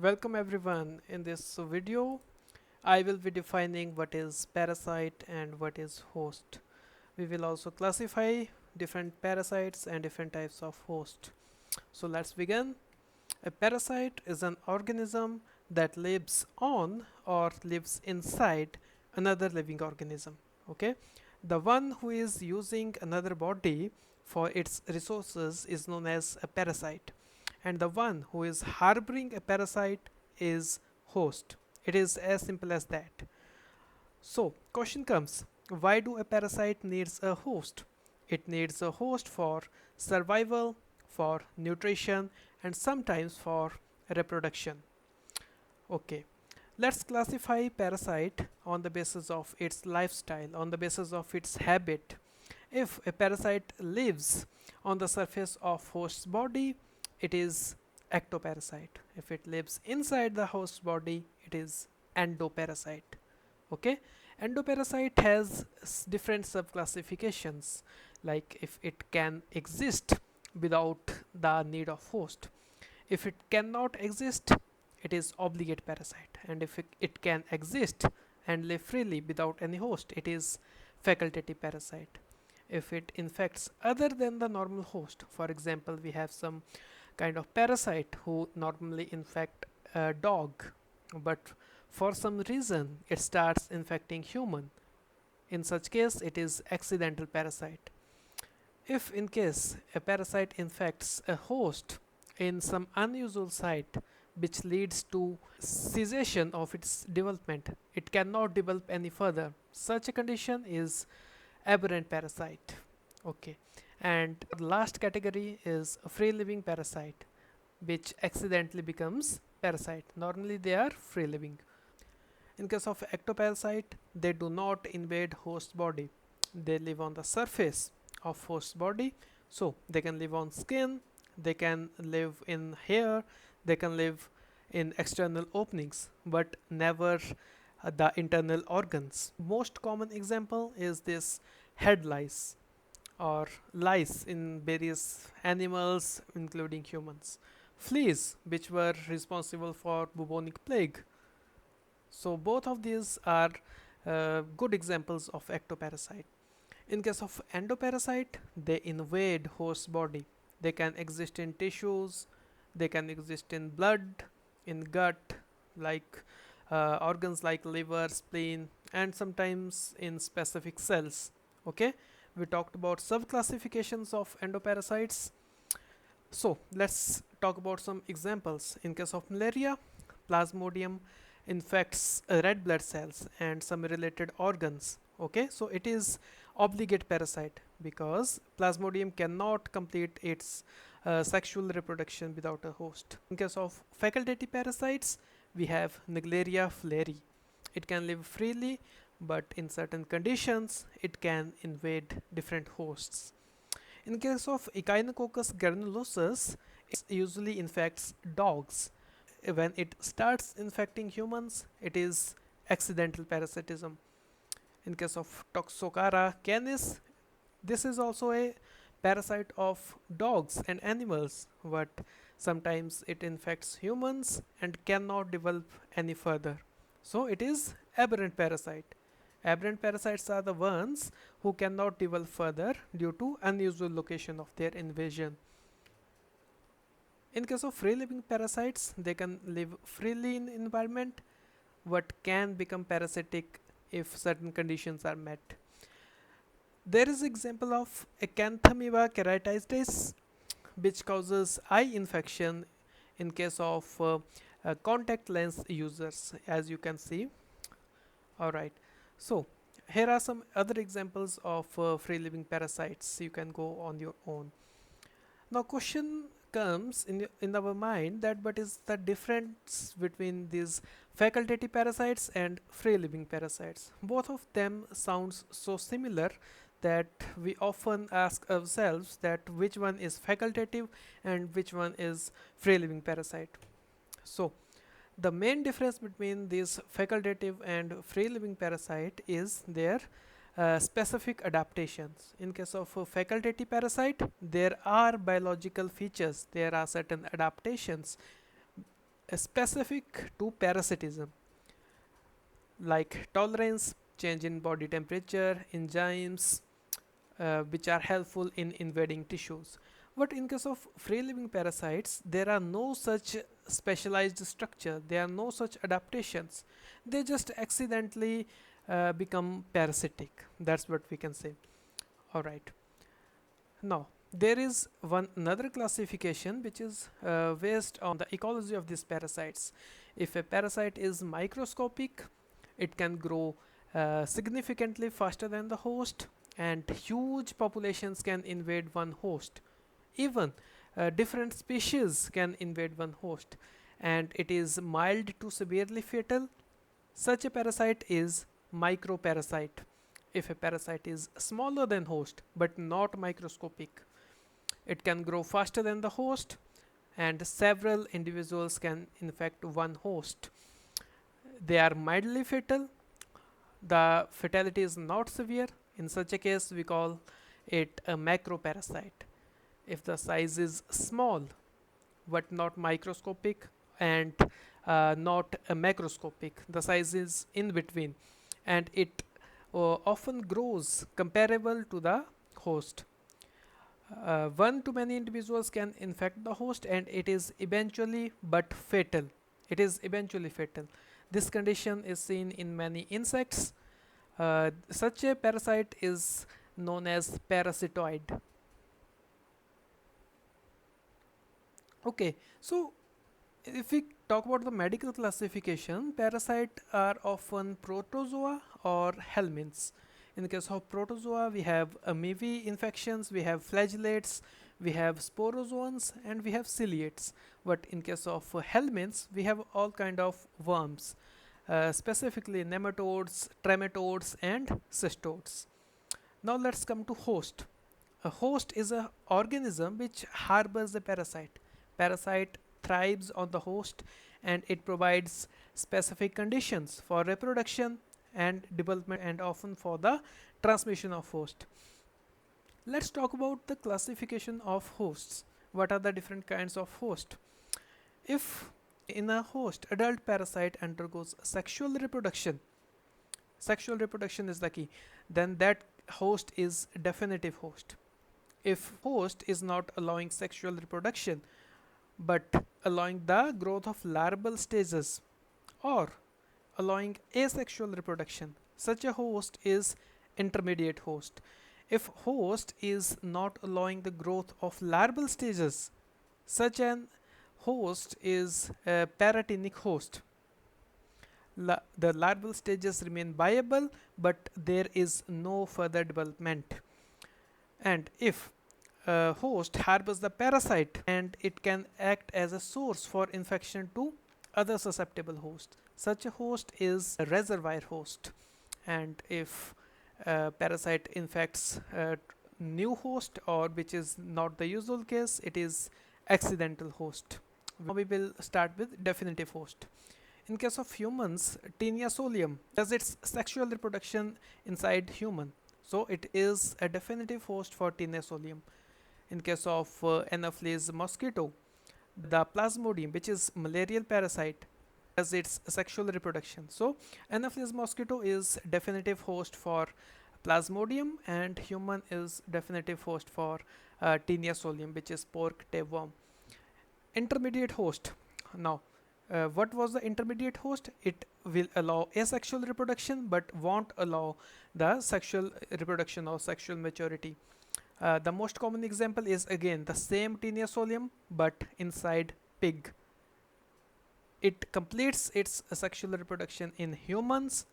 Welcome everyone. In this video, I will be defining what is parasite and what is host. We will also classify different parasites and different types of host. So let's begin. A parasite is an organism that lives on or lives inside another living organism. Okay, the one who is using another body for its resources is known as a parasite, and the one who is harboring a parasite is host. It is as simple as that. So question comes, why do a parasite needs a host? It needs a host for survival, for nutrition, and sometimes for reproduction. Okay, let's classify parasite on the basis of its lifestyle, on the basis of its habit. If a parasite lives on the surface of host's body, it is ectoparasite. If it lives inside the host body, it is endoparasite. Okay, endoparasite has different subclassifications, like if it can exist without the need of host. If it cannot exist, it is obligate parasite, and if it can exist and live freely without any host, it is facultative parasite. If it infects other than the normal host, for example, we have some kind of parasite who normally infect a dog, but for some reason it starts infecting human. In such case, it is accidental parasite. If in case a parasite infects a host in some unusual site which leads to cessation of its development, it cannot develop any further. Such a condition is aberrant parasite. Okay, and the last category is a free living parasite which accidentally becomes parasite. Normally they are free living. In case of ectoparasite, they do not invade host body. They live on the surface of host body. So they can live on skin, they can live in hair, they can live in external openings, but never the internal organs. Most common example is this head lice or lice in various animals including humans. Fleas, which were responsible for bubonic plague. So both of these are good examples of ectoparasite. In case of endoparasite, they invade host body. They can exist in tissues, they can exist in blood, in gut, like organs like liver, spleen, and sometimes in specific cells. Okay, we talked about subclassifications of endoparasites. So let's talk about some examples. In case of malaria, Plasmodium infects red blood cells and some related organs. Okay, so it is obligate parasite because Plasmodium cannot complete its sexual reproduction without a host. In case of facultative parasites, we have Naegleria fleuri. It can live freely, but in certain conditions, it can invade different hosts. In case of Echinococcus granulosus, it usually infects dogs. When it starts infecting humans, it is accidental parasitism. In case of Toxocara canis, this is also a parasite of dogs and animals, but sometimes it infects humans and cannot develop any further. So it is aberrant parasite. Aberrant parasites are the ones who cannot develop further due to unusual location of their invasion. In case of free living parasites, they can live freely in environment but can become parasitic if certain conditions are met. There is example of Acanthamoeba keratitis which causes eye infection in case of contact lens users, as you can see. Alright, so here are some other examples of free living parasites. You can go on your own. Now question comes in our mind that what is the difference between these facultative parasites and free living parasites? Both of them sounds so similar that we often ask ourselves that which one is facultative and which one is free living parasite. So the main difference between these facultative and free living parasite is their specific adaptations. In case of a facultative parasite, there are biological features, there are certain adaptations specific to parasitism, like tolerance, change in body temperature, enzymes, which are helpful in invading tissues. But in case of free living parasites, there are no such specialized structure, there are no such adaptations. They just accidentally become parasitic. That's what we can say. Alright. Now, there is one another classification which is based on the ecology of these parasites. If a parasite is microscopic, it can grow significantly faster than the host, and huge populations can invade one host. Even different species can invade one host, and it is mild to severely fatal. Such a parasite is microparasite. If a parasite is smaller than host but not microscopic, it can grow faster than the host, and several individuals can infect one host. They are mildly fatal. The fatality is not severe. In such a case, we call it a macroparasite. If the size is small but not microscopic, and not a macroscopic, the size is in between, and it often grows comparable to the host. One to many individuals can infect the host, and it is eventually but fatal. It is eventually fatal. This condition is seen in many insects. Such a parasite is known as parasitoid. Okay, so if we talk about the medical classification, parasites are often protozoa or helminths. In the case of protozoa, we have amoebae infections, we have flagellates, we have sporozoans, and we have ciliates. But in case of helminths, we have all kind of worms, specifically nematodes, trematodes, and cystodes. Now let's come to host. A host is an organism which harbors a parasite. Parasite thrives on the host, and it provides specific conditions for reproduction and development, and often for the transmission of host. Let's talk about the classification of hosts. What are the different kinds of host? If in a host adult parasite undergoes sexual reproduction is the key, then that host is definitive host. If host is not allowing sexual reproduction but allowing the growth of larval stages, or allowing asexual reproduction, such a host is intermediate host. If host is not allowing the growth of larval stages, such an host is a paratenic host. The larval stages remain viable, but there is no further development. And if a host harbors the parasite, and it can act as a source for infection to other susceptible hosts, such a host is a reservoir host. And if a parasite infects a new host, or which is not the usual case, it is accidental host. Now we will start with definitive host. In case of humans, Taenia solium does its sexual reproduction inside human, so it is a definitive host for Taenia solium. In case of Anopheles mosquito, the Plasmodium, which is malarial parasite, does its sexual reproduction. So Anopheles mosquito is definitive host for Plasmodium, and human is definitive host for Taenia solium, which is pork tapeworm. Intermediate host. Now, what was the intermediate host? It will allow asexual reproduction but won't allow the sexual reproduction or sexual maturity. The most common example is again the same Taenia solium but inside pig. It completes its sexual reproduction in humans,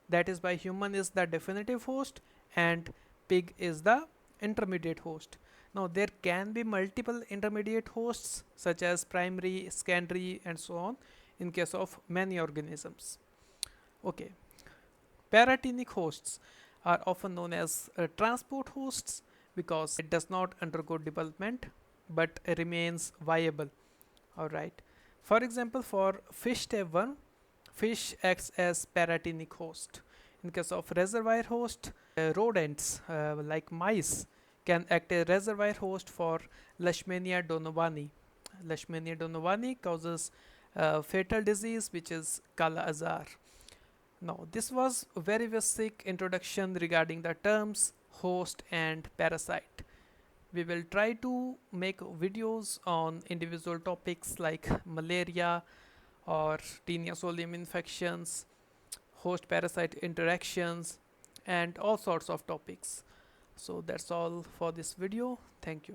that is why human is the definitive host and pig is the intermediate host. Now there can be multiple intermediate hosts such as primary, secondary, and so on in case of many organisms. Okay, paratenic hosts are often known as transport hosts because it does not undergo development but remains viable. Alright. For example, for fish tapeworm, fish acts as paratenic host. In case of reservoir host, rodents like mice can act as reservoir host for Leishmania donovani. Leishmania donovani causes fatal disease, which is Kala Azar. Now, this was a very basic introduction regarding the terms host and parasite. We will try to make videos on individual topics like malaria or Taenia solium infections, host parasite interactions, and all sorts of topics. So that's all for this video. Thank you.